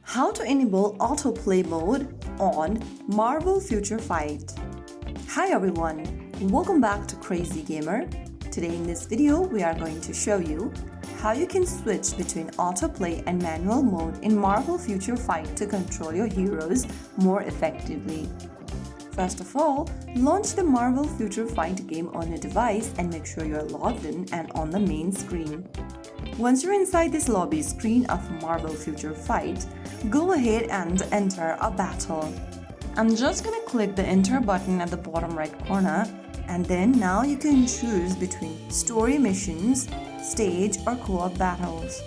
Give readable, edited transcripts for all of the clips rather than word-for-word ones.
How to enable autoplay mode on Marvel Future Fight. Hi everyone, welcome back to Crazy Gamer. Today in this video we are going to show you how you can switch between autoplay and manual mode in Marvel Future Fight to control your heroes more effectively. First of all, launch the Marvel Future Fight game on your device and make sure you're logged in and on the main screen. Once you're inside this lobby screen of Marvel Future Fight, go ahead and enter a battle. I'm just gonna click the enter button at the bottom right corner, and then now you can choose between story missions, stage or co-op battles.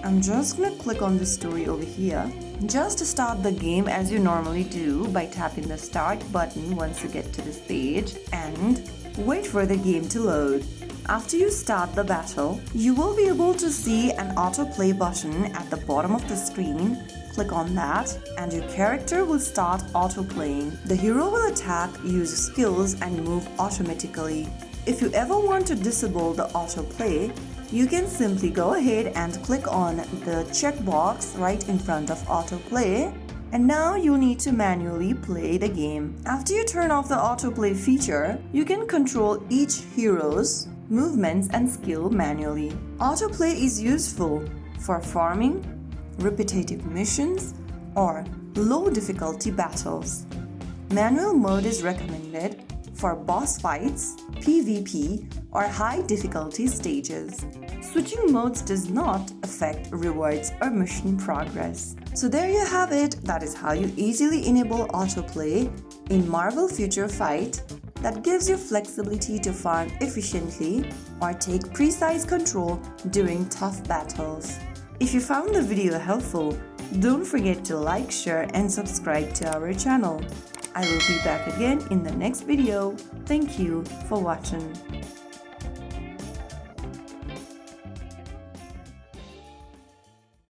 I'm just gonna click on the story over here. Just start the game as you normally do by tapping the start button once you get to this page and wait for the game to load. After you start the battle, you will be able to see an autoplay button at the bottom of the screen. Click on that and your character will start autoplaying. The hero will attack, use skills and move automatically. If you ever want to disable the autoplay, you can simply go ahead and click on the checkbox right in front of autoplay, and now you need to manually play the game. After you turn off the autoplay feature, you can control each hero's movements and skill manually. Autoplay is useful for farming, repetitive missions, or low difficulty battles. Manual mode is recommended for boss fights, PvP, or high difficulty stages. Switching modes does not affect rewards or mission progress. So there you have it, that is how you easily enable autoplay in Marvel Future Fight that gives you flexibility to farm efficiently or take precise control during tough battles. If you found the video helpful, don't forget to like, share and subscribe to our channel. I will be back again in the next video. Thank you for watching.